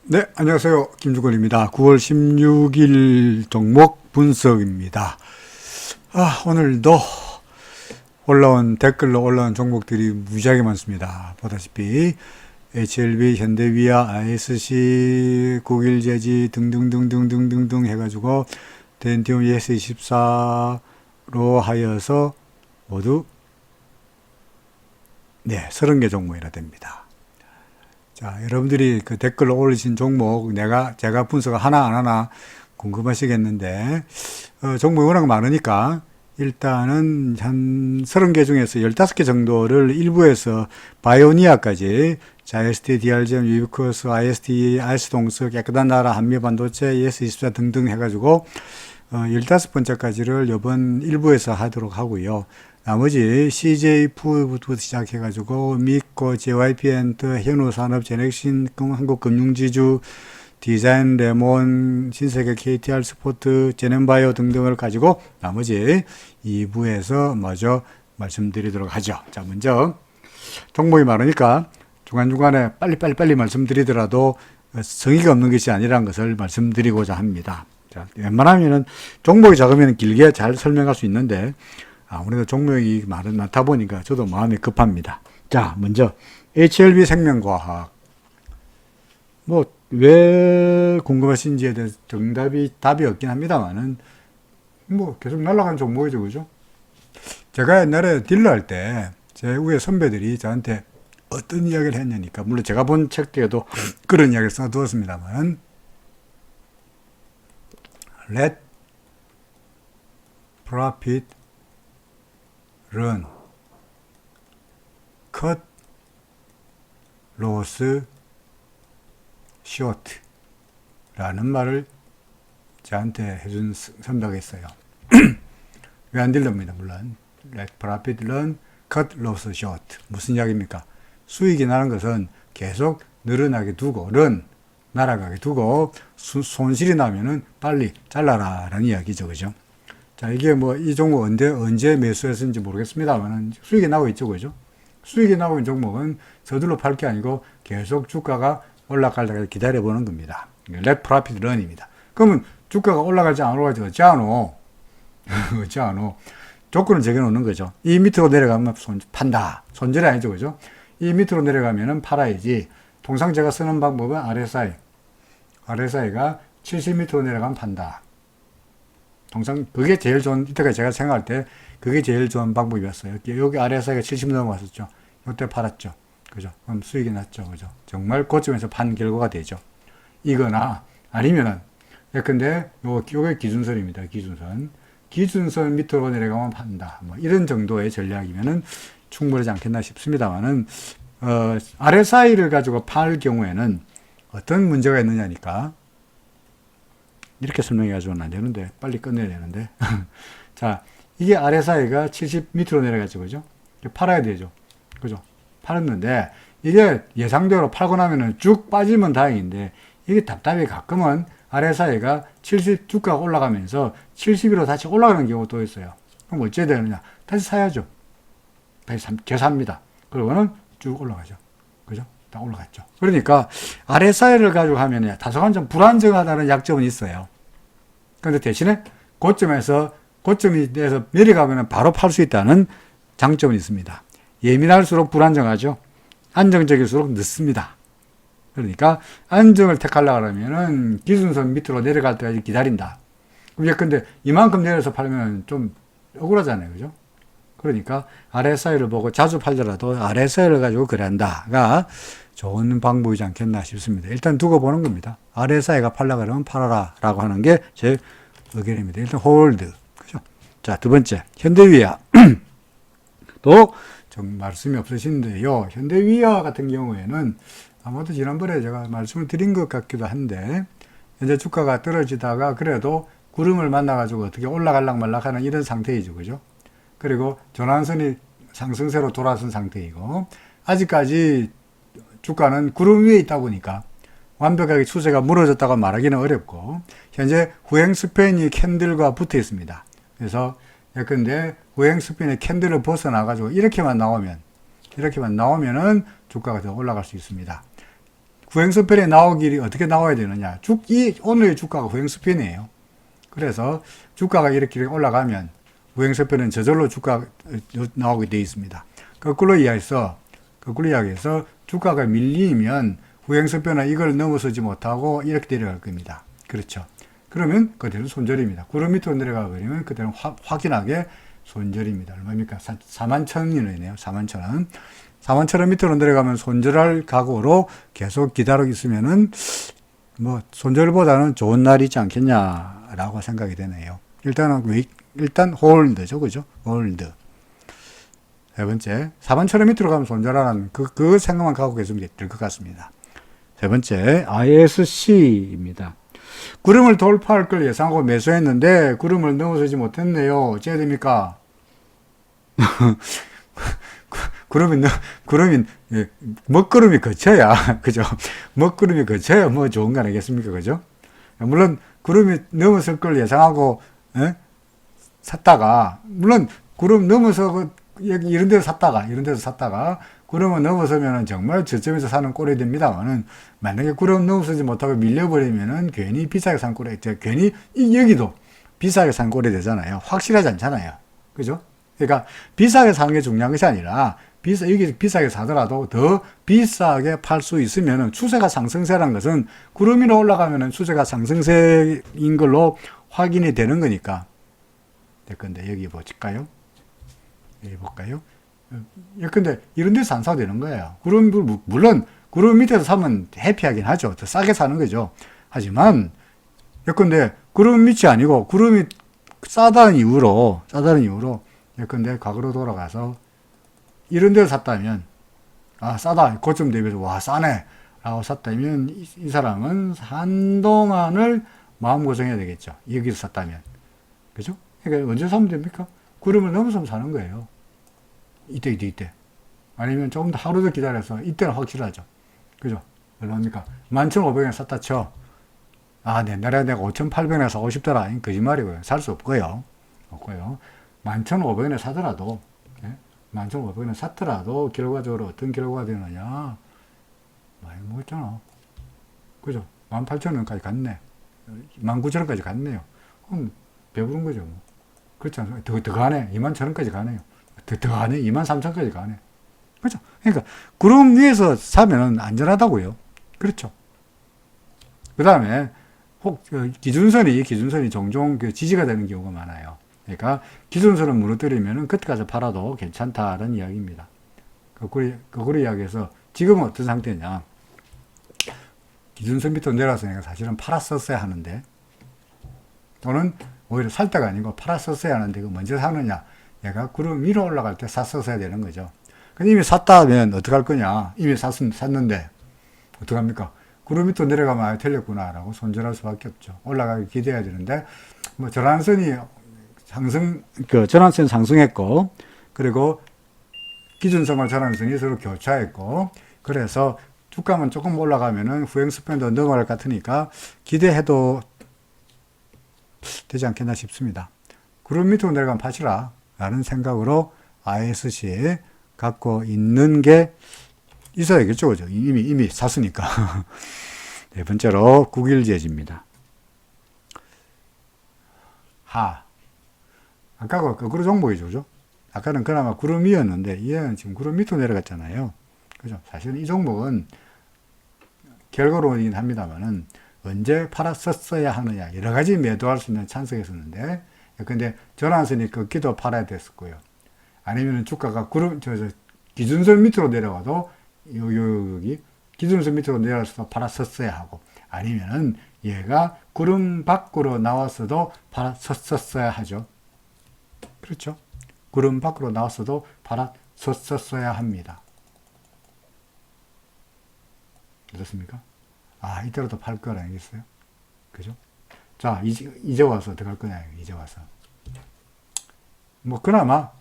네, 안녕하세요. 김주건입니다. 9월 16일 종목 분석입니다. 오늘도 댓글로 올라온 종목들이 무지하게 많습니다. 보다시피 HLB, 현대위아, ISC, 국일제지 등등등등등등등 해가지고 덴티움 ES24로 하여서 모두 30개 종목이나 됩니다. 자, 여러분들이 그 댓글로 올리신 종목 제가 분석을 하나 안 하나 궁금하시겠는데 종목이 워낙 많으니까 일단은 한 30개 중에서 15개 정도를 일부에서 바이오니아까지 자, ST, DRGM, 유비쿼스, IST, 아이스동스, 깨끗한 나라, 한미반도체, ES24 등등 해가지고 15번째까지를 이번 일부에서 하도록 하고요. 나머지 CJ푸드부터 시작해가지고 미코, JYP엔트, 현우산업, 제넥신, 한국금융지주, 디자인, 레몬, 신세계, KTR 스포트, 제넨바이오 등등을 가지고 나머지 2부에서 마저 말씀드리도록 하죠. 자, 먼저 종목이 많으니까 중간중간에 빨리 말씀드리더라도 성의가 없는 것이 아니라는 것을 말씀드리고자 합니다. 자, 웬만하면은 종목이 작으면 길게 잘 설명할 수 있는데 아무래도 종목이 많다 보니까 저도 마음이 급합니다. 자, 먼저 HLB 생명과학. 왜 궁금하신지에 대해서 답이 없긴 합니다만은 계속 날아가는 종목이죠, 그죠? 제가 옛날에 딜러 할 때 제 위에 선배들이 저한테 어떤 이야기를 했냐니까, 물론 제가 본 책에도 그런 이야기를 써두었습니다만, Let profit run, cut loss short 라는 말을 저한테 해준 선배가 있어요. 왜 안 들립니다, 물론. Let profit run, cut loss short. 무슨 이야기입니까? 수익이 나는 것은 계속 늘어나게 두고, 날아가게 두고, 손실이 나면은 빨리 잘라라 라는 이야기죠, 그죠? 자, 이게 이 종목 언제 매수했는지 모르겠습니다만 수익이 나고 있죠, 그죠? 수익이 나고 있는 종목은 서둘러 팔 게 아니고 계속 주가가 올라갈 때까지 기다려보는 겁니다. Let profit run입니다. 그러면 주가가 올라갈지 안 올라갈지 어찌 않어? 조건을 정해놓는 거죠. 이 밑으로 내려가면 판다. 손절이 아니죠, 그죠? 이 밑으로 내려가면은 팔아야지. 통상 제가 쓰는 방법은 RSI가 70m로 내려가면 판다. 통상 그게 제일 좋은, 이때까지 제가 생각할 때 그게 제일 좋은 방법이었어요. 여기 RSI가 70 넘어갔었죠. 이때 팔았죠. 그죠? 그럼 수익이 났죠. 그죠? 정말 고점에서 판 결과가 되죠. 이거나 아니면은 예컨대 요게 기준선입니다. 기준선 밑으로 내려가면 판다. 이런 정도의 전략이면은 충분하지 않겠나 싶습니다만은 RSI를 가지고 팔 경우에는 어떤 문제가 있느냐니까. 이렇게 설명해가지고는 안 되는데, 빨리 끝내야 되는데. 자, 이게 RSI가 70 밑으로 내려갔죠, 그죠? 팔아야 되죠. 그죠? 팔았는데, 이게 예상대로 팔고 나면은 쭉 빠지면 다행인데, 이게 답답해. 가끔은 RSI가 70 주가가 올라가면서 70으로 다시 올라가는 경우도 있어요. 그럼 어찌해야 되느냐? 다시 사야죠. 다시 재삽니다. 그러고는 쭉 올라가죠. 그죠? 다 올라갔죠. 그러니까 RSI를 가지고 하면 다소간 좀 불안정하다는 약점은 있어요. 그런데 대신에 고점이 돼서 내려가면 바로 팔 수 있다는 장점은 있습니다. 예민할수록 불안정하죠. 안정적일수록 늦습니다. 그러니까 안정을 택하려고 하면은 기준선 밑으로 내려갈 때까지 기다린다. 근데 이만큼 내려서 팔면 좀 억울하잖아요. 그죠? 그러니까 RSI를 보고 자주 팔더라도 RSI를 가지고 거래한다가 좋은 방법이지 않겠나 싶습니다. 일단 두고 보는 겁니다. RSI가 팔려고 그러면 팔아라 라고 하는 게 제 의견입니다. 일단 홀드. 그죠? 자, 두 번째. 현대위아. 또 좀 말씀이 없으신데요. 현대위아 같은 경우에는 아마도 지난번에 제가 말씀을 드린 것 같기도 한데 현재 주가가 떨어지다가 그래도 구름을 만나가지고 어떻게 올라갈락 말락 하는 이런 상태이죠. 그죠? 그리고 전환선이 상승세로 돌아선 상태이고 아직까지 주가는 구름 위에 있다 보니까 완벽하게 추세가 무너졌다고 말하기는 어렵고 현재 후행 스팬이 캔들과 붙어 있습니다. 그래서 예컨대 후행 스팬의 캔들을 벗어나가지고 이렇게만 나오면은 주가가 더 올라갈 수 있습니다. 후행스편에 나오기 어떻게 나와야 되느냐. 오늘의 주가가 후행스편이에요. 그래서 주가가 이렇게 올라가면 후행스편은 저절로 주가 나오게 되어 있습니다. 거꾸로 이야기해서 주가가 밀리면 후행스편은 이걸 넘어서지 못하고 이렇게 내려갈 겁니다. 그렇죠. 그러면 그대로 손절입니다. 구름 밑으로 내려가 버리면 그대로 확연하게 손절입니다. 얼마입니까? 41,000원이네요. 41,000원. 41,000원 밑으로 내려가면 손절할 각오로 계속 기다리고 있으면은 뭐 손절보다는 좋은 날이지 않겠냐라고 생각이 되네요. 일단 홀드죠. 그죠? 홀드. 세 번째, 41,000원 밑으로 가면 손절하라는 그 생각만 갖고 계시면 될 것 같습니다. 세 번째, ISC입니다. 구름을 돌파할 걸 예상하고 매수했는데 구름을 넘어서지 못했네요. 어째야 됩니까? 구름이 먹구름이 거쳐야 그죠? 먹구름이 거쳐야 뭐 좋은 거 아니겠습니까? 그죠? 물론 구름이 넘어설 걸 예상하고 샀다가 물론 구름 넘어서 이런 데서 샀다가 구름을 넘어서면은 정말 저점에서 사는 꼴이 됩니다만은 만약에 구름 넘어서지 못하고 밀려버리면은 괜히 비싸게 산 꼴이 괜히 여기도 비싸게 산 꼴이 되잖아요. 확실하지 않잖아요. 그죠? 그러니까 비싸게 사는 게 중요한 것이 아니라 여기 비싸게 사더라도 더 비싸게 팔 수 있으면은 추세가 상승세라는 것은 구름 위로 올라가면은 추세가 상승세인 걸로 확인이 되는 거니까. 근데 여기 볼까요? 여기 볼까요? 근데 이런 데서 안 사도 되는 거예요. 물론 구름 밑에서 사면 해피하긴 하죠. 더 싸게 사는 거죠. 하지만 근데 구름 밑이 아니고 구름이 싸다는 이유로 근데 과거로 돌아가서 이런 데서 샀다면 싸다. 고점 대비해서 와 싸네 라고 샀다면 이 사람은 한동안을 마음고생해야 되겠죠. 여기서 샀다면. 그죠? 그러니까 언제 사면 됩니까? 구름을 넘어서면 사는 거예요. 이때. 아니면 조금 더 하루 더 기다려서 이때는 확실하죠. 그죠? 얼마입니까? 11,500원에 샀다 쳐. 옛날에 내가 5,800원에 사고 싶더라. 거짓말이고요. 살 수 없고요. 11,500원에 사더라도, 11,500원에 샀더라도, 결과적으로 어떤 결과가 되느냐. 많이 먹었잖아. 그죠? 18,000원까지 갔네. 19,000원까지 갔네요. 그럼 배부른 거죠. 뭐. 그렇지 않습니까? 더 가네. 21,000원까지 가네요. 더 가네. 23,000원까지 가네. 그죠? 그러니까, 구름 위에서 사면 안전하다고요. 그렇죠. 그 다음에, 기준선이 종종 지지가 되는 경우가 많아요. 그러니까, 기준선을 무너뜨리면 그때 가서 팔아도 괜찮다는 이야기입니다. 거꾸로 이야기해서, 지금은 어떤 상태냐. 기준선 밑으로 내려서 내가 사실은 팔았었어야 하는데, 또는 오히려 살 때가 아니고 팔았었어야 하는데, 먼저 사느냐. 얘가 구름 위로 올라갈 때 샀었어야 되는 거죠. 근데 이미 샀다면 어떡할 거냐. 이미 샀는데, 어떡합니까? 구름 밑으로 내려가면 틀렸구나라고 손절할 수밖에 없죠. 올라가기 기대해야 되는데, 전환선이 전환선 상승했고, 그리고 기준선과 전환선이 서로 교차했고, 그래서 주가만 조금 올라가면은 후행스팬도 넘어갈 것 같으니까 기대해도 되지 않겠나 싶습니다. 구름 밑으로 내려가면 파시라. 라는 생각으로 ISC 갖고 있는 게 있어야겠죠. 그죠? 이미 샀으니까. 네 번째로 국일제지입니다. 아까가 거꾸로 종목이죠. 그죠? 아까는 그나마 구름 위였는데, 얘는 지금 구름 밑으로 내려갔잖아요. 그죠? 사실은 이 종목은 결과론이긴 합니다만은, 언제 팔았었어야 하느냐. 여러 가지 매도할 수 있는 찬스가 있었는데, 근데 전환선이 꺾기도 팔아야 됐었고요. 아니면 주가가 기준선 밑으로 내려와도 여기 기준선 밑으로 내려와서 팔았었어야 하고, 아니면은 얘가 구름 밖으로 나왔어도 팔았었어야 하죠. 그렇죠? 구름 밖으로 나왔어도 팔았었어야 합니다. 어떻습니까? 이때로도 팔 거 아니겠어요? 그죠? 자, 이제 와서 어떡할 거냐, 이제 와서. 그나마,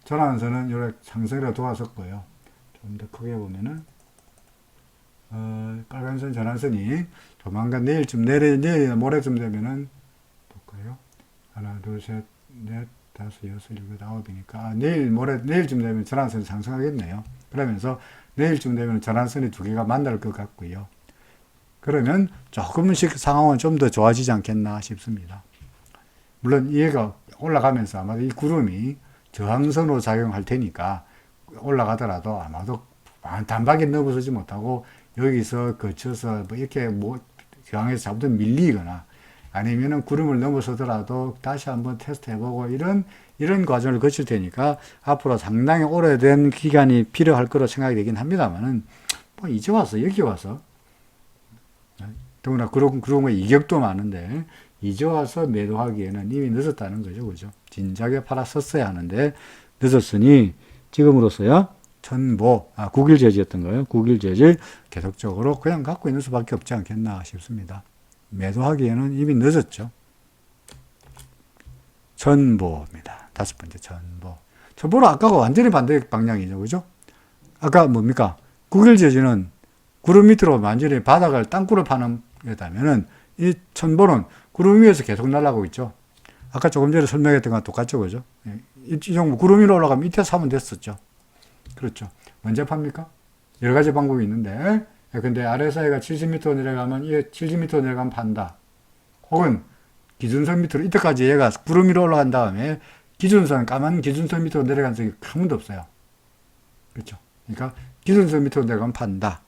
전환선은 요래 상승이라 도와줬고요. 좀 더 크게 보면은, 빨간선 전환선이 조만간 내일쯤, 내일 모레쯤 되면은, 볼까요? 하나, 둘, 셋, 넷, 5, 6, 7, 8이니까 내일 모레 내일쯤 되면 전환선이 상승하겠네요. 그러면서 내일쯤 되면 전환선이 두 개가 만날 것 같고요. 그러면 조금씩 상황은 좀 더 좋아지지 않겠나 싶습니다. 물론 얘가 올라가면서 아마도 이 구름이 저항선으로 작용할 테니까 올라가더라도 아마도 단박에 넘어서지 못하고 여기서 거쳐서 뭐 이렇게 뭐 저항에서 잡든 밀리거나 아니면은 구름을 넘어서더라도 다시 한번 테스트 해보고 이런 과정을 거칠 테니까 앞으로 상당히 오래된 기간이 필요할 거로 생각이 되긴 합니다만은 뭐 이제 와서 여기 와서 더구나 그런 거 이격도 많은데 이제 와서 매도하기에는 이미 늦었다는 거죠. 그죠? 진작에 팔았었어야 하는데 늦었으니 지금으로서야 전보, 9일 제지였던 거예요. 9일 제지 계속적으로 그냥 갖고 있는 수밖에 없지 않겠나 싶습니다. 매도하기에는 이미 늦었죠. 전보입니다. 다섯 번째 전보. 전보는 아까가 완전히 반대 방향이죠. 그죠? 아까 뭡니까? 9일 제지는 구름 밑으로 완전히 바닥을 땅굴을 파는 거다면은 이 천보는 구름 위에서 계속 날아가고 있죠. 아까 조금 전에 설명했던 거랑 똑같죠. 그죠? 이 종목 구름 위로 올라가면 밑에 사면 됐었죠. 그렇죠. 언제 팝니까? 여러 가지 방법이 있는데, 근데 RSI가 70m 내려가면, 70m 내려가면 판다. 혹은 기준선 밑으로, 이때까지 얘가 구름 위로 올라간 다음에 기준선, 까만 기준선 밑으로 내려간 적이 한 번도 없어요. 그렇죠. 그러니까 기준선 밑으로 내려가면 판다.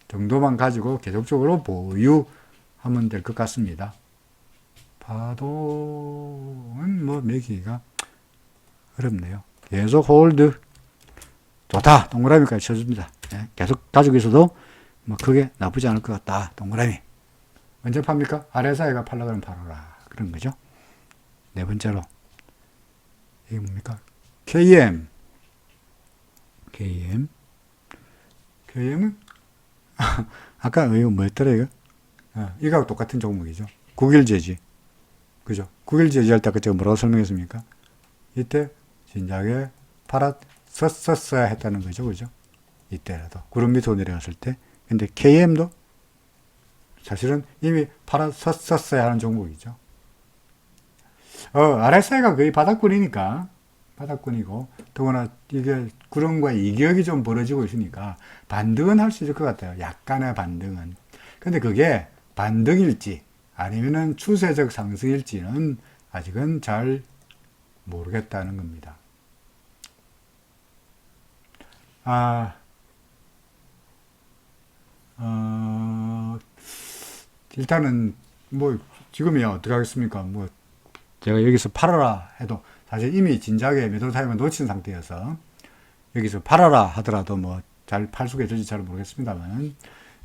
정도만 가지고 계속적으로 보유하면 될 것 같습니다. 파동은 뭐 매기가 어렵네요. 계속 홀드. 좋다. 동그라미까지 쳐줍니다. 예, 계속 가지고 있어도 뭐 크게 나쁘지 않을 것 같다. 동그라미. 언제 팝니까? RSI가 팔라 그러면 팔아라. 그런 거죠. 네 번째로. 이게 뭡니까? KM. KM은? 아까 이거 뭐였더라, 이거? 이거하고 똑같은 종목이죠. 9일 제지. 그죠? 9일 제지할 때 제가 뭐라고 설명했습니까? 이때 진작에 썼어야 했다는 거죠. 그죠? 이때라도. 구름 밑으로 내려갔을 때. 근데 KM도 사실은 이미 썼어야 하는 종목이죠. RSI가 거의 바닥권이니까. 바닥권이고, 더구나 이게 구름과 이격이 좀 벌어지고 있으니까 반등은 할 수 있을 것 같아요. 약간의 반등은. 근데 그게 반등일지 아니면은 추세적 상승일지는 아직은 잘 모르겠다는 겁니다. 일단은 뭐 지금이야 어떻게 하겠습니까? 뭐 제가 여기서 팔아라 해도 사실 이미 진작에 매도 타임을 놓친 상태여서 여기서 팔아라 하더라도 뭐 잘 팔 수가 있을지 잘 모르겠습니다만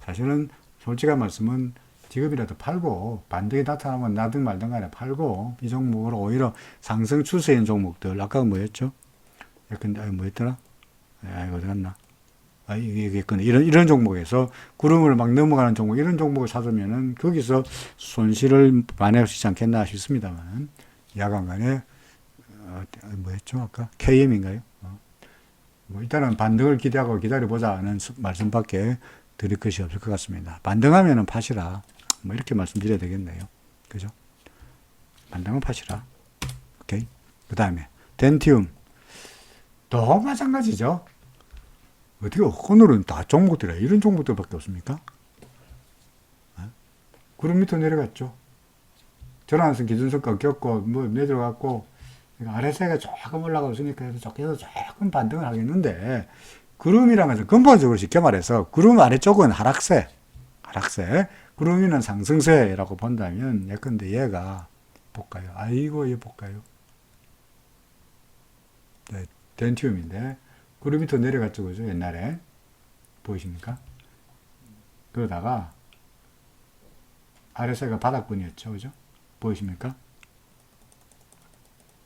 사실은 솔직한 말씀은 지금이라도 팔고 반등이 나타나면 나든 말든 간에 팔고 이 종목으로 오히려 상승 추세인 종목들 아까 뭐였죠? 근데 뭐였더라? 어디 갔나? 이게 이런 종목에서 구름을 막 넘어가는 종목 이런 종목을 찾으면은 거기서 손실을 만회할 수 있지 않겠나 싶습니다만 야간간에 뭐였죠? 아까 KM인가요? 뭐 일단은 반등을 기대하고 기다려보자는 말씀밖에 드릴 것이 없을 것 같습니다. 반등하면은 파시라. 뭐 이렇게 말씀드려야 되겠네요. 그죠? 반등은 파시라. 오케이. 그 다음에 덴티움. 또 마찬가지죠. 어떻게 오늘은 다 종목들이야. 이런 종목들밖에 없습니까? 구름 밑으로 내려갔죠. 전환선 기준선 꺾였고 뭐 내려갔고 RSI가 조금 올라가고 있으니까 계속 조금 반등을 하겠는데 구름이라는 것은 근본적으로 쉽게 말해서 구름 아래쪽은 하락세 구름 위는 상승세라고 본다면 예컨대 얘가 볼까요? 아이고 얘 볼까요? 네, 덴티움인데 구름 밑으로 내려갔죠. 그죠? 옛날에 보이십니까? 그러다가 RSI가 바닥권이었죠. 그죠? 보이십니까?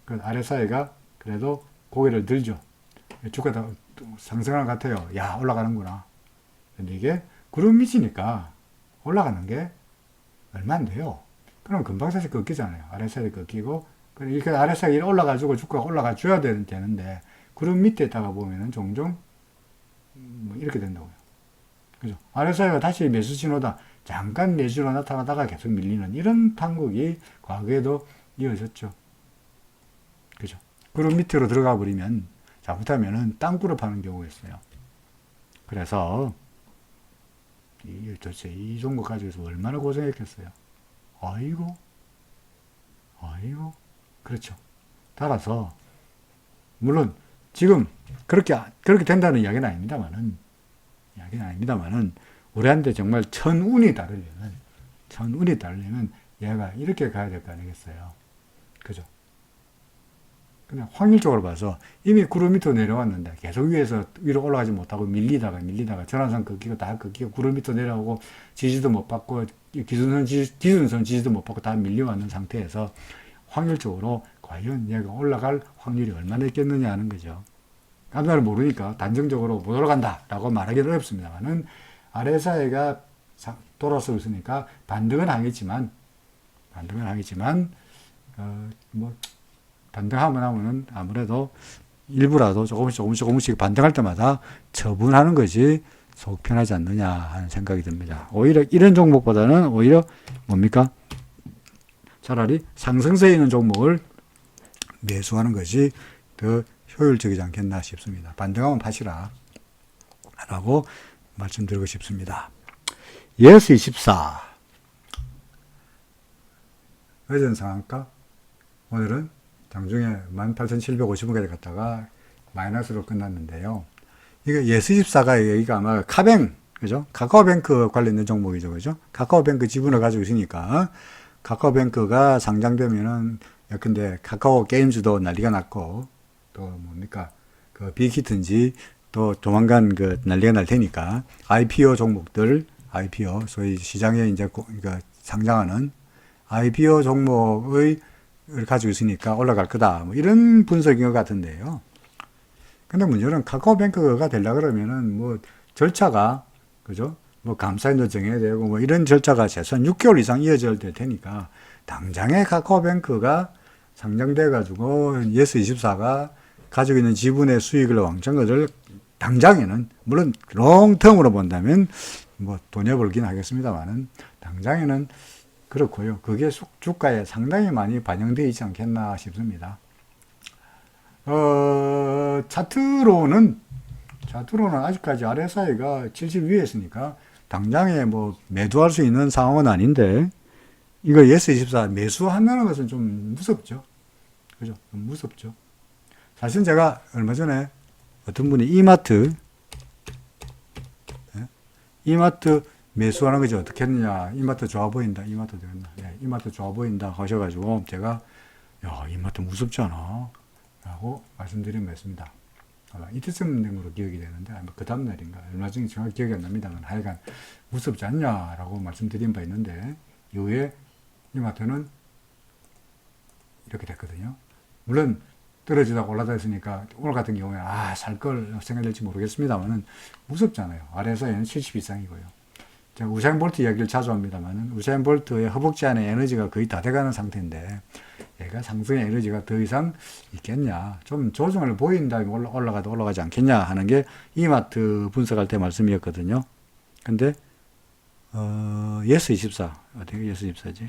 그 RSI가 그래도 고개를 들죠. 주가가 상승하는 것 같아요. 야, 올라가는구나. 근데 이게 구름 밑이니까 올라가는 게 얼마 안 돼요. 그럼 금방 사실 꺾이잖아요. RSI 꺾이고, 이렇게 RSI가 올라가지고 주가가 올라가 줘야 되는데, 구름 밑에다가 보면은 종종 뭐 이렇게 된다고요. 그죠? RSI가 다시 매수 신호다. 잠깐 매수로 나타나다가 계속 밀리는 이런 판국이 과거에도 이어졌죠. 그죠? 그룹 밑으로 들어가 버리면 잘못하면은 땅굴을 파는 경우가 있어요. 그래서 도대체 이 종목 가지고서 얼마나 고생했겠어요. 아이고, 그렇죠. 따라서 물론 지금 그렇게 된다는 이야기는 아닙니다만은 우리한테 정말 천운이 다르려면 얘가 이렇게 가야 될 거 아니겠어요. 그죠? 그냥 확률적으로 봐서 이미 구름 밑으로 내려왔는데 계속 위로 올라가지 못하고 밀리다가 전환선 긋기고 다 긋기고 구름 밑으로 내려오고 지지도 못 받고 기준선 지지도 못 받고 다 밀려왔는 상태에서 확률적으로 과연 얘가 올라갈 확률이 얼마나 있겠느냐 하는 거죠. 감사를 모르니까 단정적으로 못 올라간다 라고 말하기는 어렵습니다만은 RSI가 돌아서고 있으니까 반등은 하겠지만 반등하면은 아무래도 일부라도 조금씩 반등할 때마다 처분하는 것이 속 편하지 않느냐 하는 생각이 듭니다. 오히려 이런 종목보다는 오히려 뭡니까? 차라리 상승세에 있는 종목을 매수하는 것이 더 효율적이지 않겠나 싶습니다. 반등하면 파시라 라고 말씀드리고 싶습니다. 예스24 어제는 상한가, 오늘은 장중에 18,750원까지 갔다가 마이너스로 끝났는데요. 이거 예스24가 여기가 아마 카뱅, 그죠? 카카오뱅크 관련된 종목이죠, 그죠? 카카오뱅크 지분을 가지고 있으니까 카카오뱅크가 상장되면은 예컨대 카카오 게임즈도 난리가 났고 또 뭡니까 그 빅히트인지 또 조만간 그 난리가 날 테니까 IPO 종목들, IPO 소위 시장에 이제 상장하는 IPO 종목의 가지고 있으니까 올라갈 거다. 뭐 이런 분석인 것 같은데요. 근데 문제는 카카오뱅크가 되려 그러면은 뭐 절차가, 그죠? 뭐 감사인도 정해야 되고 뭐 이런 절차가 최소한 6개월 이상 이어져야 될 테니까 당장에 카카오뱅크가 상장돼 가지고 예스24가 가지고 있는 지분의 수익을 왕창 것을 당장에는 물론 롱텀으로 본다면 뭐 돈에 벌긴 하겠습니다만은 당장에는 그렇고요. 그게 주가에 상당히 많이 반영되어 있지 않겠나 싶습니다. 차트로는 아직까지 RSI가 70 위에 있으니까 당장에 뭐 매도할 수 있는 상황은 아닌데 이거 예스24 매수한다는 것은 좀 무섭죠. 그죠? 좀 무섭죠. 사실 제가 얼마 전에 어떤 분이 이마트 매수하는 것이 어떻게 했느냐. 이마트 좋아 보인다. 이마트 되겠나. 네, 이마트 좋아 보인다 하셔가지고 제가 야, 이마트 무섭지 않아? 라고 말씀드린 바 있습니다. 아마 이틀쯤 된 걸로 기억이 되는데 아마 그 다음날인가 얼마 전에 정확히 기억이 안 납니다만 하여간 무섭지 않냐라고 말씀드린 바 있는데 이후에 이마트는 이렇게 됐거든요. 물론 떨어지다가 올라다 오늘 같은 경우에 살 걸 생각될지 모르겠습니다만은 무섭잖아요. RSI는 70 이상이고요. 제가 우사인 볼트 이야기를 자주 합니다만은 우사인 볼트의 허벅지 안에 에너지가 거의 다 돼가는 상태인데 얘가 상승의 에너지가 더 이상 있겠냐, 좀 조정을 보인 다음에 올라가도 올라가지 않겠냐 하는 게 이마트 분석할 때 말씀이었거든요. 근데 예스24 어떻게 예스24지?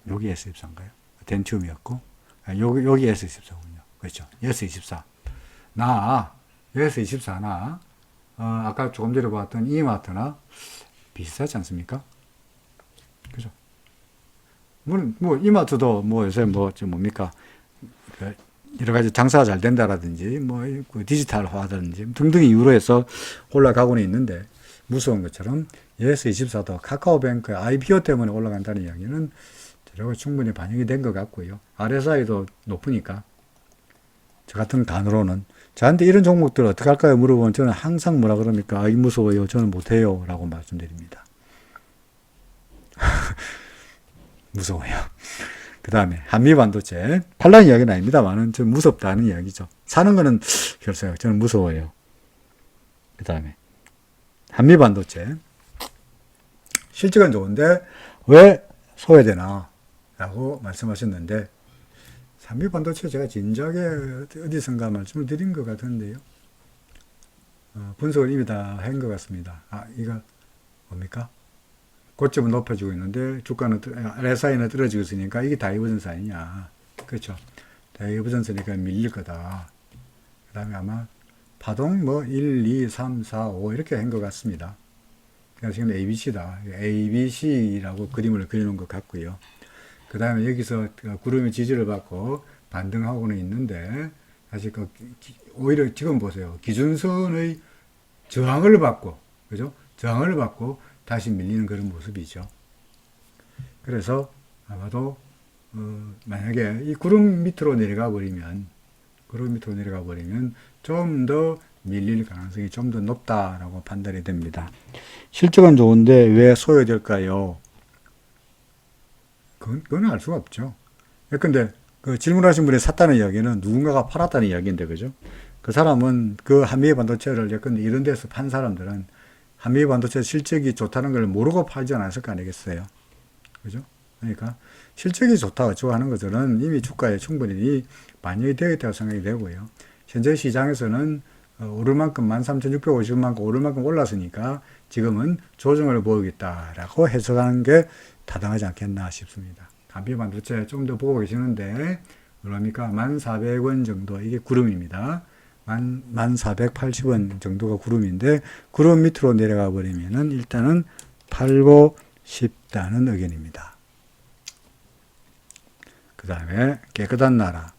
여기 예스24인가요? 덴티움이었고 여기 예스24군요. 그렇죠. 예스24 예스24나 아까 조금 전에 봤던 이마트나 비슷하지 않습니까? 그죠? 물론 뭐 이마트도 뭐 요새 뭡니까 여러 가지 장사가 잘 된다라든지 뭐 디지털화라든지 등등 이유로 해서 올라가고는 있는데 무서운 것처럼 예스24도 카카오뱅크 IPO 때문에 올라간다는 이야기는 저거 충분히 반영이 된 것 같고요. RSI도 높으니까 저 같은 간으로는 저한테 이런 종목들 어떻게 할까요? 물어보면 저는 항상 뭐라 그럽니까? 아이 무서워요. 저는 못해요. 라고 말씀드립니다. 무서워요. 그 다음에 한미반도체 팔라는 이야기는 아닙니다만은 좀 무섭다는 이야기죠. 사는 거는 결사요. 저는 무서워요. 그 다음에 한미반도체 실적은 좋은데 왜 소외되나? 라고 말씀하셨는데 한미반도체 제가 진작에 어디선가 말씀을 드린 것 같은데요. 분석을 이미 다 한 것 같습니다. 이거 뭡니까? 고점은 높아지고 있는데 주가는 RSI는 떨어지고 있으니까 이게 다이버전스 아니냐. 그렇죠. 대이부전선이니까 밀릴 거다. 그 다음에 아마 파동 뭐 1, 2, 3, 4, 5 이렇게 한 것 같습니다. 그래서 지금 ABC다. ABC라고 그림을 그리는 것 같고요. 그 다음에 여기서 구름의 지지를 받고 반등하고는 있는데, 사실 오히려 지금 보세요. 기준선의 저항을 받고, 그죠? 저항을 받고 다시 밀리는 그런 모습이죠. 그래서 아마도, 만약에 이 구름 밑으로 내려가 버리면, 좀 더 밀릴 가능성이 좀 더 높다라고 판단이 됩니다. 실적은 좋은데 왜 소요될까요? 그건 알 수가 없죠. 근데 그 질문하신 분이 샀다는 이야기는 누군가가 팔았다는 이야기인데, 그죠? 그 사람은 그 한미의 반도체를 예컨대 이런 데서 판 사람들은 한미의 반도체 실적이 좋다는 걸 모르고 팔지 않았을 거 아니겠어요? 그죠? 그러니까 실적이 좋다 어쩌고 하는 것들은 이미 주가에 충분히 반영이 되어 있다고 생각이 되고요. 현재 시장에서는 오를 만큼 13,650만큼 오를 만큼 올랐으니까 지금은 조정을 보이겠다라고 해석하는 게 타당하지 않겠나 싶습니다. 한미 반도체 좀 더 보고 계시는데 그러니까 1,400원 정도, 이게 구름입니다. 1,480원 정도가 구름인데, 구름 밑으로 내려가 버리면은 일단은 팔고 싶다는 의견입니다. 그 다음에 깨끗한 나라.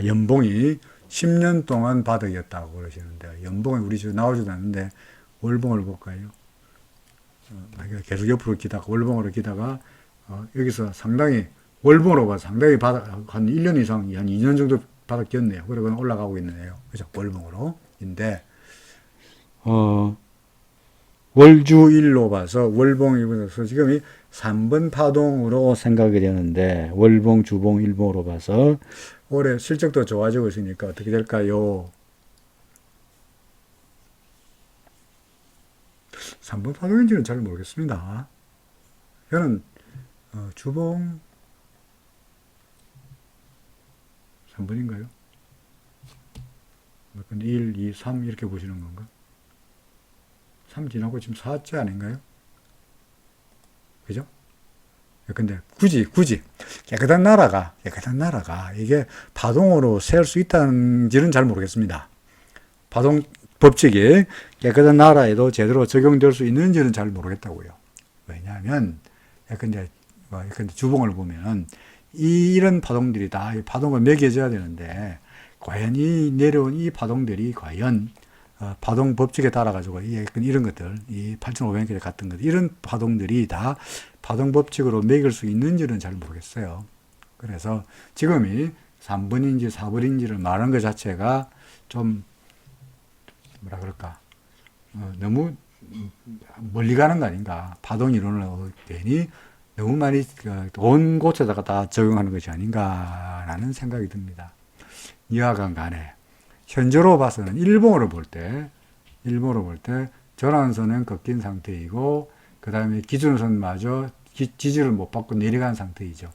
연봉이 10년 동안 바닥이었다고 그러시는데, 연봉이 우리 지금 나오지도 않는데 월봉을 볼까요? 계속 옆으로 기다가 월봉으로 기다가 여기서 상당히 월봉으로 봐서 상당히 바닥 한 1년 이상 한 2년 정도 바닥 겼네요. 그리고 올라가고 있네요. 그죠? 월봉으로인데 월주일로 봐서 월봉이 보면서 지금이 3번 파동으로 생각이 되는데, 월봉, 주봉, 일봉으로 봐서 올해 실적도 좋아지고 있으니까 어떻게 될까요? 3번 파동인지는 잘 모르겠습니다. 저는 주봉 3번인가요? 1, 2, 3 이렇게 보시는 건가? 3 지나고 지금 4째 아닌가요? 그죠? 근데 굳이 깨끗한 나라가 이게 파동으로 세울 수 있다는지는 잘 모르겠습니다. 파동 법칙이 깨끗한 나라에도 제대로 적용될 수 있는지는 잘 모르겠다고요. 왜냐하면 근데 주봉을 보면 이런 파동들이 다 파동을 매겨져야 되는데, 과연 이 내려온 이 파동들이 과연 파동 법칙에 따라 가지고 이런 것들, 이 8,500개 같은 것, 이런 파동들이 다 파동 법칙으로 매길 수 있는지는 잘 모르겠어요. 그래서 지금이 3번인지 4번인지를 말하는 것 자체가 좀 뭐라 그럴까, 너무 멀리 가는 거 아닌가. 파동 이론을 괜히 너무 많이 온 곳에다가 다 적용하는 것이 아닌가라는 생각이 듭니다. 이하간 간에 현재로 봐서는 일봉으로 볼 때 전환선은 꺾인 상태이고, 그 다음에 기준선마저 지지를 못 받고 내려간 상태이죠.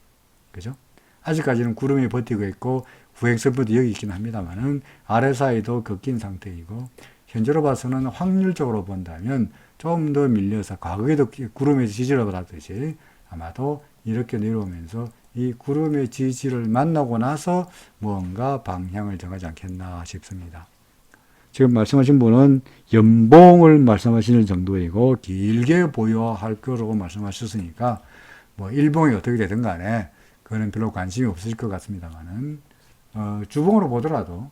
그죠? 아직까지는 구름이 버티고 있고 후행선부도 여기 있긴 합니다만은 RSI도 꺾인 상태이고, 현재로 봐서는 확률적으로 본다면 좀 더 밀려서 과거에도 구름에서 지지를 받았듯이 아마도 이렇게 내려오면서 이 구름의 지지를 만나고 나서 무언가 방향을 정하지 않겠나 싶습니다. 지금 말씀하신 분은 연봉을 말씀하시는 정도이고 길게 보유할 거라고 말씀하셨으니까 뭐 일봉이 어떻게 되든 간에 그거는 별로 관심이 없으실 것 같습니다만은 주봉으로 보더라도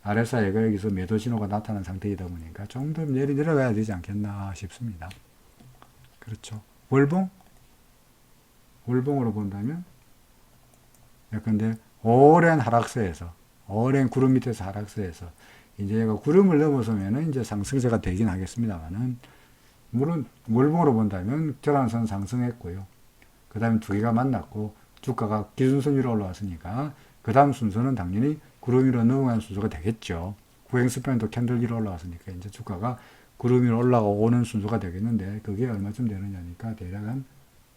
RSI가 여기서 매도 신호가 나타난 상태이다 보니까 좀 더 내려가야 되지 않겠나 싶습니다. 그렇죠. 월봉으로 본다면 근데 오랜 하락세에서, 오랜 구름 밑에서 하락세에서 이제 얘가 구름을 넘어서면은 이제 상승세가 되긴 하겠습니다만은, 물론 월봉으로 본다면 전환선 상승했고요. 그 다음에 두 개가 만났고 주가가 기준선 위로 올라왔으니까 그 다음 순서는 당연히 구름 위로 넘어가는 순서가 되겠죠. 구행스팬도 캔들 위로 올라왔으니까 이제 주가가 구름 위로 올라오는 순서가 되겠는데, 그게 얼마쯤 되느냐니까 대략 한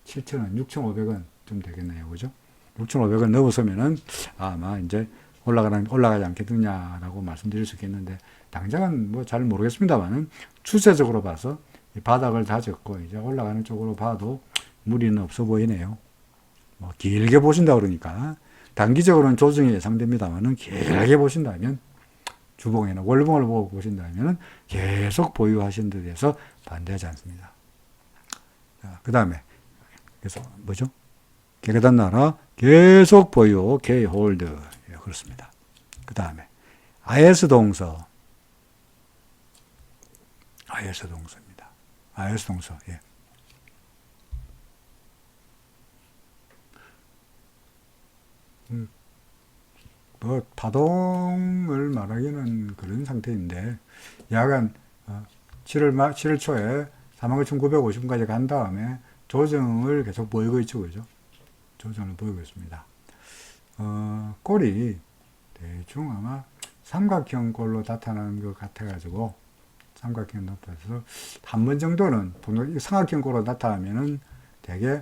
7,000원, 6,500원 좀 되겠네요. 그죠? 6,500원 넘어서면은 아마 이제 올라가지 않겠느냐라고 말씀드릴 수 있겠는데, 당장은 뭐 잘 모르겠습니다만은 추세적으로 봐서 바닥을 다졌고 이제 올라가는 쪽으로 봐도 무리는 없어 보이네요. 뭐 길게 보신다 그러니까 단기적으로는 조정이 예상됩니다만은 길게 보신다면 주봉이나 월봉을 보고 보신다면 계속 보유하신 데 대해서 반대하지 않습니다. 그 다음에 그래서 뭐죠? 깨끗한 나라 계속 보유 K 홀드 그렇습니다. 그 다음에 IS 동서 동서입니다. IS 동서 예. 뭐 파동을 말하기는 그런 상태인데 약간 7월 초에 49,950원까지 간 다음에 조정을 계속 보이고 있죠. 그죠? 조정을 보이고 있습니다. 꼴이 대충 아마 삼각형 꼴로 나타나는 것 같아가지고 삼각형 나타나서 한 번 정도는 삼각형 꼴로 나타나면은 되게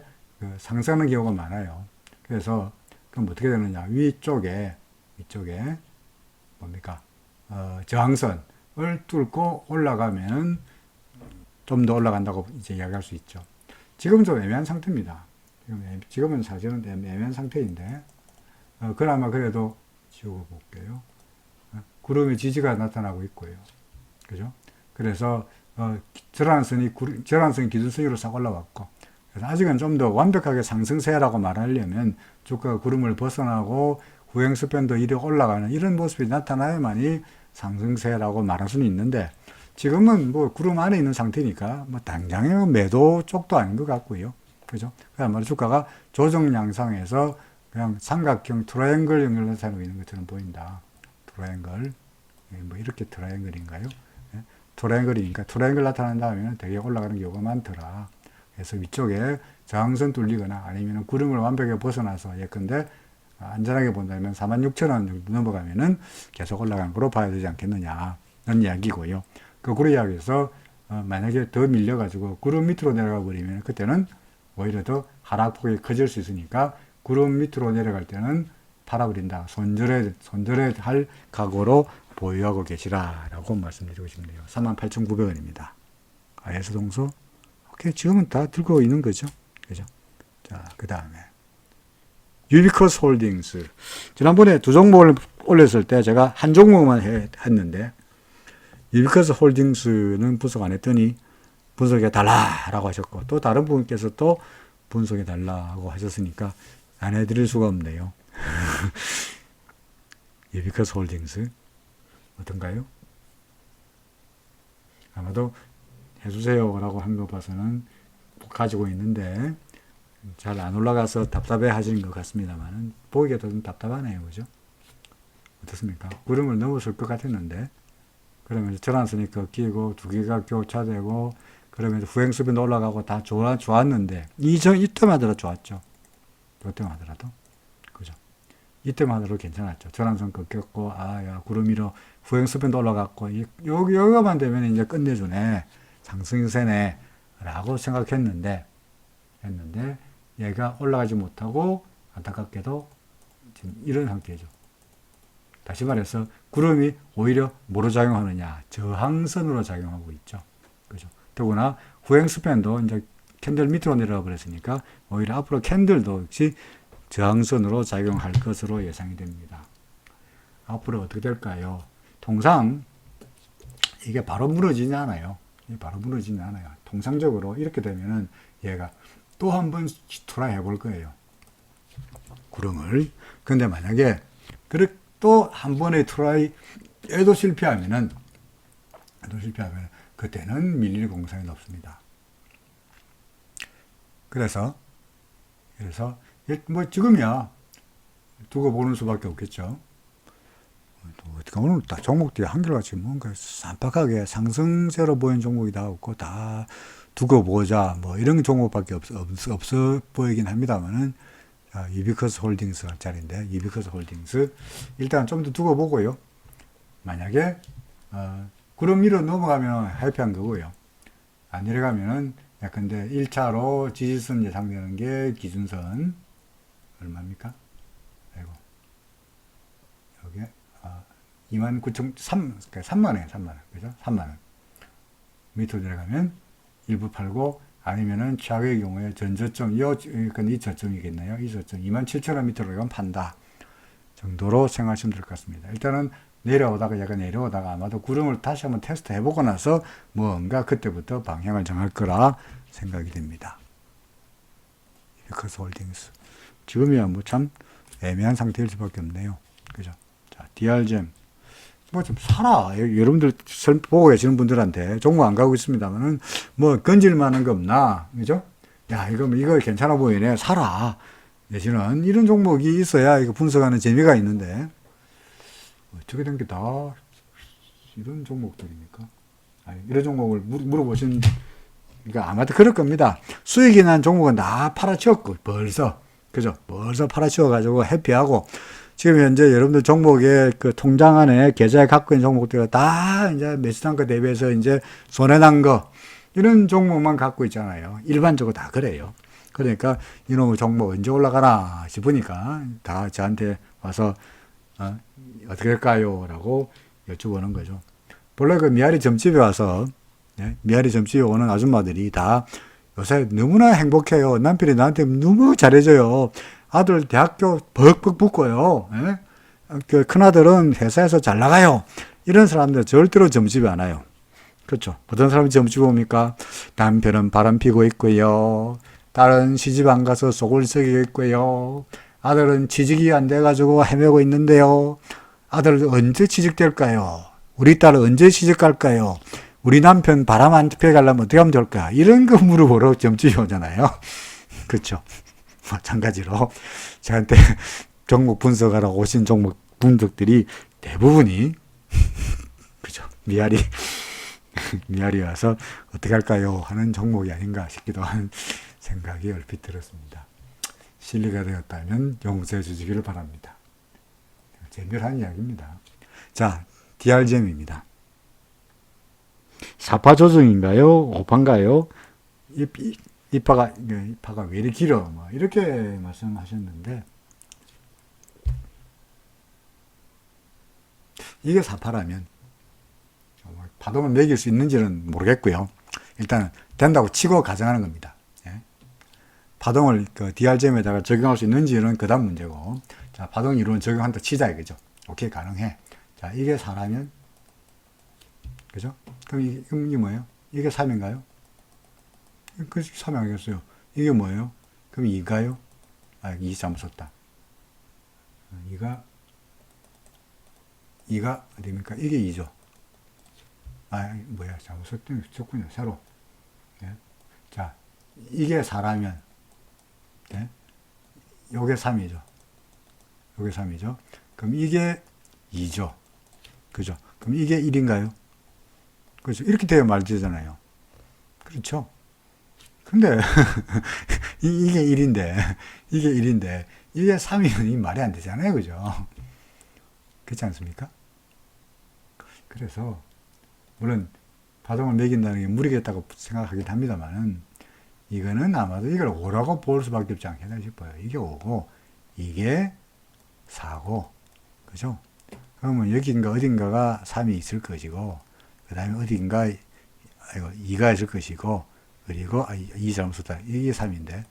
상승하는 경우가 많아요. 그래서 그럼 어떻게 되느냐? 위쪽에 뭡니까? 저항선을 뚫고 올라가면 좀 더 올라간다고 이제 이야기할 수 있죠. 지금은 좀 애매한 상태입니다. 지금은 사실은 애매한 상태인데, 그나마 그래도 지우고 볼게요. 구름의 지지가 나타나고 있고요. 그죠? 그래서, 절한선이 기준선으로 싹 올라왔고, 그래서 아직은 좀 더 완벽하게 상승세라고 말하려면 주가가 구름을 벗어나고 후행스팬도 이리 올라가는 이런 모습이 나타나야만이 상승세라고 말할 수는 있는데 지금은 뭐 구름 안에 있는 상태니까 뭐 당장의 매도 쪽도 아닌 것 같고요. 그죠? 그야말로 주가가 조정 양상에서 그냥 삼각형 트라이앵글형을 나타내고 있는 것처럼 보인다. 트라이앵글. 뭐 이렇게 트라이앵글인가요? 예? 트라이앵글이니까 트라이앵글 나타난다 하면 되게 올라가는 경우가 많더라. 그래서 위쪽에 저항선 뚫리거나 아니면 구름을 완벽하게 벗어나서 예컨대 안전하게 본다면 46,000원 정도 넘어가면은 계속 올라가는 거로 봐야 되지 않겠느냐. 는 이야기고요. 거꾸로 이야기해서 만약에 더 밀려가지고 구름 밑으로 내려가 버리면 그때는 오히려 더 하락폭이 커질 수 있으니까 구름 밑으로 내려갈 때는 팔아버린다. 손절해 할 각오로 보유하고 계시라라고 말씀드리고 싶네요. 38,900원입니다. IS 동서. 오케이, 지금은 다 들고 있는 거죠. 그죠? 자, 그 다음에 유비커스 홀딩스. 지난번에 두 종목을 올렸을 때 제가 한 종목만 했는데 유비커스 홀딩스는 분석 안 했더니 분석해 달라라고 하셨고 또 다른 분께서 또 분석해 달라고 하셨으니까 안 해드릴 수가 없네요. 유비커스 홀딩스 어떤가요? 아마도 해주세요라고 한 거 봐서는 가지고 있는데 잘 안 올라가서 답답해 하시는 것 같습니다만 보기가 좀 답답하네요. 그죠? 어떻습니까? 구름을 넘었을 것 같았는데 그러면서 절한선이 꺾이고 두 개가 교차되고 그러면서 후행수변도 올라가고 다 좋았는데 이때만 하더라도 좋았죠. 이때만 하더라도 그죠? 이때만 하더라도 괜찮았죠. 절한선 꺾였고 야 구름 위로 후행수변도 올라갔고 여기만 되면 이제 끝내주네 상승세네 라고 생각했는데 얘가 올라가지 못하고 안타깝게도 지금 이런 상태죠. 다시 말해서 구름이 오히려 뭐로 작용하느냐? 저항선으로 작용하고 있죠. 그죠? 더구나 후행스팬도 이제 캔들 밑으로 내려가 버렸으니까 오히려 앞으로 캔들도 역시 저항선으로 작용할 것으로 예상이 됩니다. 앞으로 어떻게 될까요? 통상 이게 바로 무너지지 않아요. 통상적으로 이렇게 되면은 얘가 또 한 번 트라이 해볼 거예요. 구름을. 근데 만약에 또 한 번의 트라이에도 실패하면은 그때는 밀릴 공산이 높습니다. 그래서 뭐 지금이야 두고 보는 수밖에 없겠죠. 어떻게 오늘 딱 종목들이 한결같이 뭔가 쌈박하게 상승세로 보이는 종목이 다 없고 다 두고 보자 뭐 이런 종목밖에 없어 보이긴 합니다만은 유비커스 홀딩스 할 자리인데 유비커스 홀딩스 일단 좀 더 두고 보고요. 만약에 구름 위로 넘어가면 하이패한 거고요. 안 내려가면은 약간데 1차로 지지선 예상되는 게 기준선 얼마입니까? 아이고 여기에 3만원이에요. 3만원. 그죠? 3만원. 밑으로 내려가면 일부 팔고 아니면은 최악의 경우에 전저점, 이 저점이겠네요. 이 저점 27,000원 밑으로 이건 판다 정도로 생각하시면 될 것 같습니다. 일단은 내려오다가 약간 내려오다가 아마도 구름을 다시 한번 테스트 해보고 나서 뭔가 그때부터 방향을 정할 거라 생각이 됩니다. 이커스홀딩스 지금이야 뭐 참 애매한 상태일 수밖에 없네요. 그죠? 자, DRGM 뭐 좀 사라. 여러분들 보고 계시는 분들한테 종목 안 가고 있습니다만은 뭐 건질 만한 거 없나, 그죠? 야, 이거 괜찮아 보이네. 사라. 내지는 이런 종목이 있어야 이거 분석하는 재미가 있는데 어떻게 된 게 다 이런 종목들입니까? 아니, 이런 종목을 물어보신, 그러니까 아마도 그럴 겁니다. 수익이 난 종목은 다 팔아치웠고 벌써, 그죠? 벌써 팔아치워가지고 해피하고. 지금 현재 여러분들 종목의 그 통장 안에 계좌에 갖고 있는 종목들이 다 이제 매수단가 대비해서 이제 손해난 거, 이런 종목만 갖고 있잖아요. 일반적으로 다 그래요. 그러니까 이놈의 종목 언제 올라가나 싶으니까 다 저한테 와서 어떻게 할까요? 라고 여쭤보는 거죠. 본래 그 미아리 점집에 와서 미아리 점집에 오는 아줌마들이 다 요새 너무나 행복해요. 남편이 나한테 너무 잘해줘요. 아들 대학교 벅벅 붙고요. 예? 그 큰아들은 회사에서 잘 나가요. 이런 사람들 절대로 점집에 안 와요. 그렇죠. 어떤 사람이 점집에 옵니까? 남편은 바람 피고 있고요. 딸은 시집 안 가서 속을 썩이고 있고요. 아들은 취직이 안 돼가지고 헤매고 있는데요. 아들 언제 취직될까요? 우리 딸 언제 시집 갈까요? 우리 남편 바람 안 피해 가려면 어떻게 하면 될까? 이런 거 물어보러 점집에 오잖아요. 그렇죠. 마찬가지로 저한테 종목 분석하러 오신 종목 분석들이 대부분이 그죠, 미아리 와서 어떻게 할까요 하는 종목이 아닌가 싶기도 한 생각이 얼핏 들었습니다. 실리가 되었다면 용서해 주시기를 바랍니다. 재미난 이야기입니다. 자, DRGM입니다. 4파 조정인가요? 5파인가요? 이파가 왜 이렇게 길어? 뭐 이렇게 말씀하셨는데, 이게 4파라면 파동을 매길 수 있는지는 모르겠고요. 일단 된다고 치고 가정하는 겁니다. 예? 파동을 그 DRGM에다가 적용할 수 있는지는 그 다음 문제고, 자, 파동 이론을 적용한다 치자 이거죠. 오케이, 가능해. 자, 이게 4라면, 그죠? 그럼 이게 뭐예요? 이게 3인가요? 그 3이 아니겠어요. 이게 뭐예요? 그럼 2가요? 아, 2 잘못 썼다. 2가 어디입니까? 이게 2죠. 아, 뭐야, 잘못 썼군요. 새로. 예? 자, 이게 4라면, 예? 요게 3이죠. 요게 3이죠. 그럼 이게 2죠. 그죠? 그럼 이게 1인가요? 그렇죠. 이렇게 되어 말되잖아요. 그렇죠. 근데 이게 1인데 이게 3이면 말이 안 되잖아요. 그죠? 그렇지 않습니까? 그래서 물론 파동을 매긴다는 게 무리겠다고 생각하긴 합니다만은, 이거는 아마도 이걸 5라고 볼 수밖에 없지 않겠나 싶어요. 이게 5고 이게 4고, 그죠? 그러면 여긴가 어딘가가 3이 있을 것이고, 그 다음에 어딘가 2가 있을 것이고, 그리고 2 잘못 썼다. 이게 3인데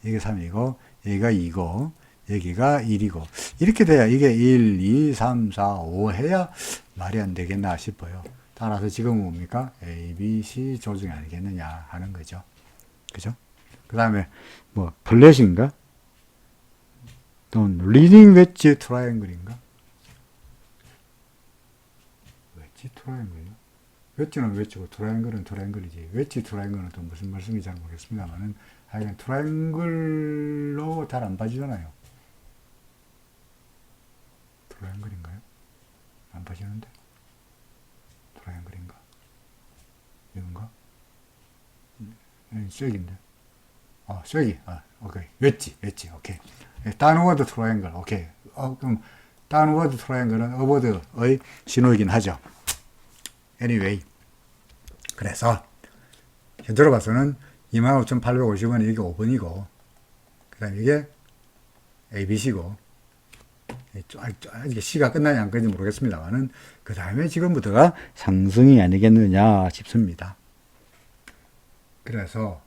이게 3이고 여기가 2고 여기가 1이고, 이렇게 돼야 이게 1, 2, 3, 4, 5 해야 말이 안 되겠나 싶어요. 따라서 지금은 뭡니까? A, B, C 조정이 아니겠느냐 하는 거죠. 그죠? 그 다음에 뭐 플랫인가? 또 리딩 웨지 트라이앵글인가? 웨지 트라이앵글이요? 웨지는 웨지고 트라이앵글은 트라이앵글이지. 웨지 트라이앵글은 또 무슨 말씀인지 잘 모르겠습니다만은 하여간 트라이앵글로 잘 안 봐지잖아요. 트라이앵글인가요? 안 봐지는데? 트라이앵글인가? 이건가? 쇠기인데. 쇠기. 오케이. 웨지, 오케이. 다운워드 트라이앵글, 오케이. 그럼 다운워드 트라이앵글은 어워드의 신호이긴 하죠. anyway. 그래서 현재로 봐서는 25,850원이 이게 5번이고, 그 다음에 이게 ABC고, 아직 C가 끝나지 안 끝나지 모르겠습니다만은, 그 다음에 지금부터가 상승이 아니겠느냐 싶습니다. 그래서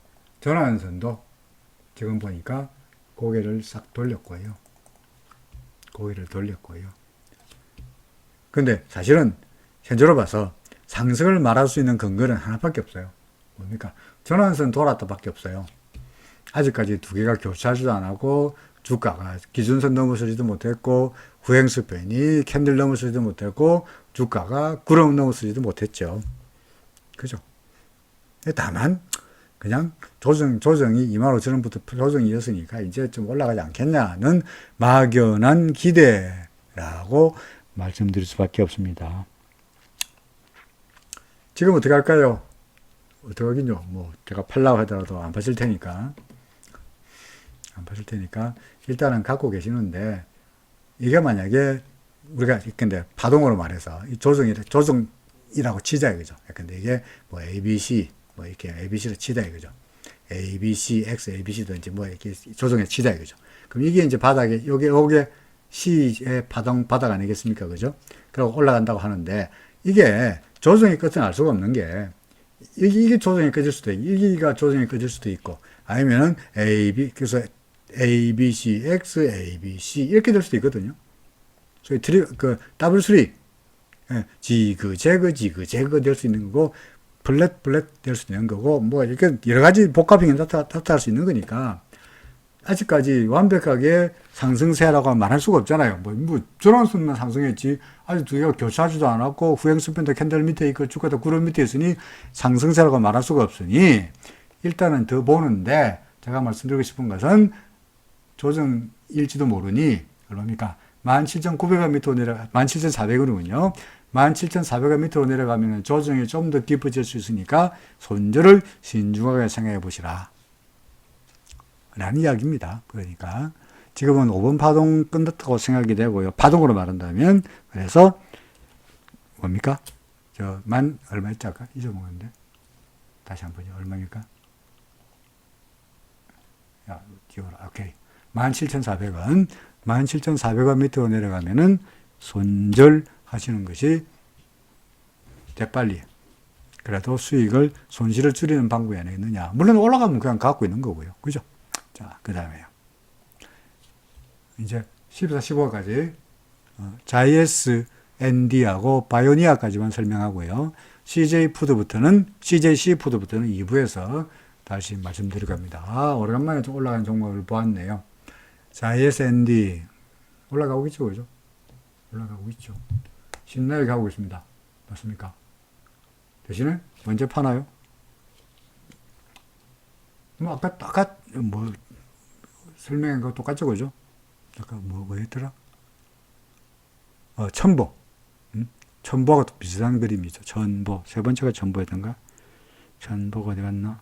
전환선도 지금 보니까 고개를 싹 돌렸고요. 고개를 돌렸고요. 근데 사실은 현재로 봐서 상승을 말할 수 있는 근거는 하나밖에 없어요. 뭡니까? 전환선 돌았다 밖에 없어요. 아직까지 두 개가 교차하지도 안 하고 주가가 기준선 넘어서지도 못했고 후행스팬이 캔들 넘어서지도 못했고 주가가 구름 넘어서지도 못했죠. 그죠? 다만 그냥 조정이 25,000원부터 조정이었으니까 이제 좀 올라가지 않겠냐는 막연한 기대라고 말씀드릴 수밖에 없습니다. 지금 어떻게 할까요? 어떻게 하긴요. 뭐 제가 팔라고 하더라도 안 파실 테니까 일단은 갖고 계시는데 이게 만약에 우리가 근데 파동으로 말해서 이 조정이라고 치자 이거죠. 근데 이게 뭐 ABC 뭐 이렇게 ABC로 치자 이거죠. ABC, X, ABC든지 뭐 이렇게 조정에 치자 이거죠. 그럼 이게 이제 바닥에 요게 C의 바닥 아니겠습니까? 그죠? 그리고 올라간다고 하는데 이게 조정의 끝은 알 수가 없는 게 이게 조정이 꺼질 수도 있고 여기가 조정이 꺼질 수도 있고 아니면은 그래서 ABC, X, ABC 이렇게 될 수도 있거든요. 소위 더블 3 지그 될 수 있는 거고 블랙 될 수 있는 거고 뭐 이렇게 여러 가지 복합형이 나타날 수 있는 거니까 아직까지 완벽하게 상승세라고 말할 수가 없잖아요. 뭐 전환선만 상승했지 아직 두 개가 교차하지도 않았고 후행스팬도 캔들 밑에 있고 주가도 구름 밑에 있으니 상승세라고 말할 수가 없으니 일단은 더 보는데 제가 말씀드리고 싶은 것은 조정일지도 모르니 얼마입니까? 17,900원 밑으로 17,400원이군요. 17,400원 밑으로 내려가면 조정이 좀 더 깊어질 수 있으니까 손절을 신중하게 생각해 보시라. 라는 이야기입니다. 그러니까 지금은 5번 파동 끝났다고 생각이 되고요. 파동으로 말한다면 그래서 뭡니까? 얼마였지 아까? 잊어먹었는데 다시 한번 얼마입니까? 오케이. 17,400원 17,400원 밑으로 내려가면은 손절하시는 것이 재빨리 그래도 손실을 줄이는 방법이 아니겠느냐. 물론 올라가면 그냥 갖고 있는 거고요. 그죠? 자, 그 다음에요. 이제 14, 15까지 자이에스 ND하고 바이오니아까지만 설명하고요. CJ 푸드부터는 2부에서 다시 말씀드릴 겁니다. 오래간만에 좀 올라가는 종목을 보았네요. 자이에스 ND 올라가고 있죠, 그죠? 올라가고 있죠. 신나게 가고 있습니다. 맞습니까? 대신에 언제 파나요? 뭐 아까 뭐 설명한 거 똑같죠, 그죠? 아까 뭐였더라? 첨보. 첨보하고 비슷한 그림이죠. 첨보. 세 번째가 첨보였던가? 첨보가 어디 갔나?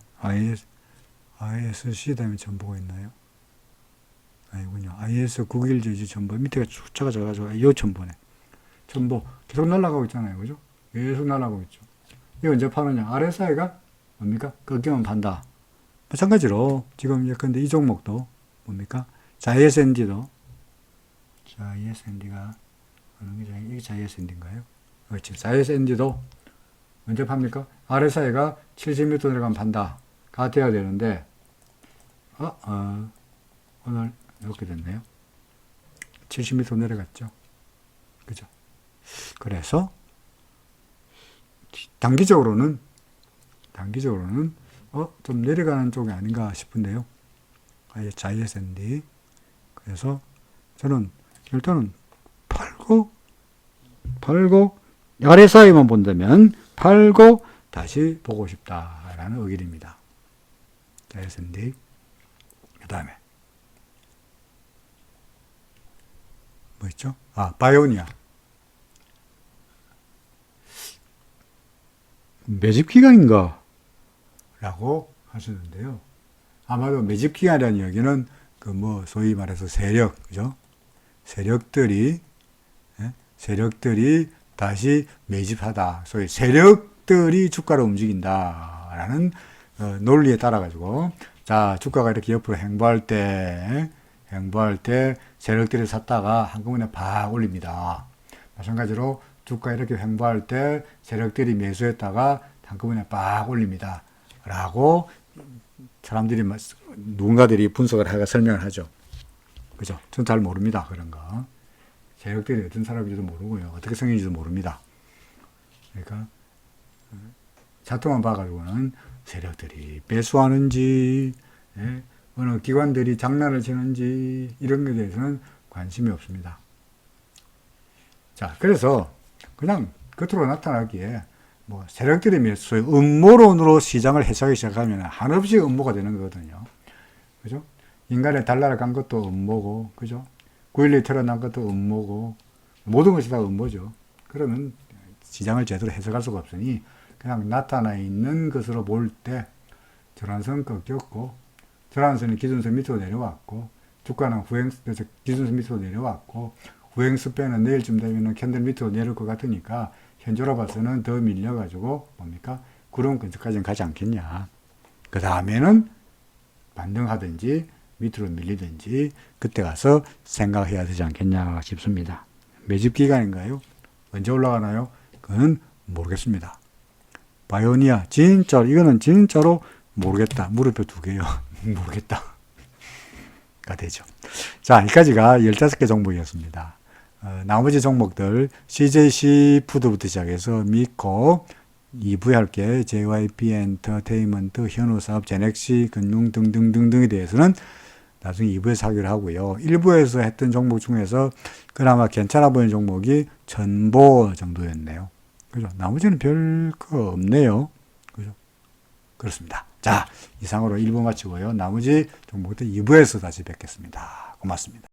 ISC 다음에 첨보가 있나요? 아니군요. IS911제지 첨보. 밑에가 숫자가 적어가지고 이 첨보네. 첨보. 계속 날아가고 있잖아요, 그죠? 계속 날아가고 있죠. 이거 언제 파느냐? RSI가 뭡니까? 꺾이면 판다. 마찬가지로 지금 예컨대 이 종목도 뭡니까? 자이에스ND도 자이에스ND가 이게 자이에스ND인가요? 그렇지. 자이에스ND도 언제 팝니까? RSI가 70m 내려가면 판다. 가 돼야 되는데 오늘 이렇게 됐네요. 70m 내려갔죠. 그죠? 그래서 단기적으로는 좀 내려가는 쪽이 아닌가 싶은데요. 자이에스ND. 그래서 저는 일단은 팔고 RSI만 본다면 팔고 다시 보고 싶다라는 의견입니다. 자이에스ND. 그 다음에 뭐 있죠? 바이오니아. 매집 기간인가? 라고 하시는데요. 아마도 매집 기간이라는 이야기는 소위 말해서 세력, 그죠? 세력들이 다시 매집하다. 소위 세력들이 주가를 움직인다라는 논리에 따라 가지고 자, 주가가 이렇게 옆으로 횡보할 때 세력들이 샀다가 한꺼번에 팍 올립니다. 마찬가지로 주가 이렇게 횡보할 때 세력들이 매수했다가 한꺼번에 팍 올립니다. 라고 사람들이 누군가들이 분석을 하고 설명을 하죠. 그죠? 전 잘 모릅니다. 그런 거. 세력들이 어떤 사람인지도 모르고요. 어떻게 생긴지도 모릅니다. 그러니까 차트만 봐가지고는 세력들이 배수하는지, 예? 어느 기관들이 장난을 치는지 이런 것에 대해서는 관심이 없습니다. 자, 그래서 그냥 겉으로 나타나기에 뭐 세력들이 매수의 음모론으로 시장을 해석하기 시작하면 한없이 음모가 되는 거거든요. 그죠? 인간의 달나라 간 것도 음모고, 그죠? 9.11 테러 난 것도 음모고, 모든 것이 다 음모죠. 그러면 시장을 제대로 해석할 수가 없으니 그냥 나타나 있는 것으로 볼 때 전환선 꺾였고, 전환선이 기준선 밑으로 내려왔고, 주가는 기준선 밑으로 내려왔고, 후행 스팬은 내일쯤 되면 캔들 밑으로 내려올 것 같으니까 현재로 봐서는 더 밀려가지고 뭡니까? 구름 근처까지는 가지 않겠냐. 그 다음에는 반등하든지 밑으로 밀리든지 그때 가서 생각해야 되지 않겠냐 싶습니다. 매집 기간인가요? 언제 올라가나요? 그건 모르겠습니다. 바이오니아 이거는 진짜로 모르겠다. 물음표 2개요. 모르겠다. 가 되죠. 자, 여기까지가 15개 종목이었습니다. 나머지 종목들 CJC 푸드부터 시작해서 미코, 2부에 할게 JYP 엔터테인먼트, 현우사업, 제넥시, 금융 등등등등에 대해서는 나중에 2부에서 하기로 하고요. 1부에서 했던 종목 중에서 그나마 괜찮아 보이는 종목이 전보 정도였네요. 그죠? 나머지는 별 거 없네요. 그죠? 그렇습니다. 자, 이상으로 1부 마치고요. 나머지 종목들 2부에서 다시 뵙겠습니다. 고맙습니다.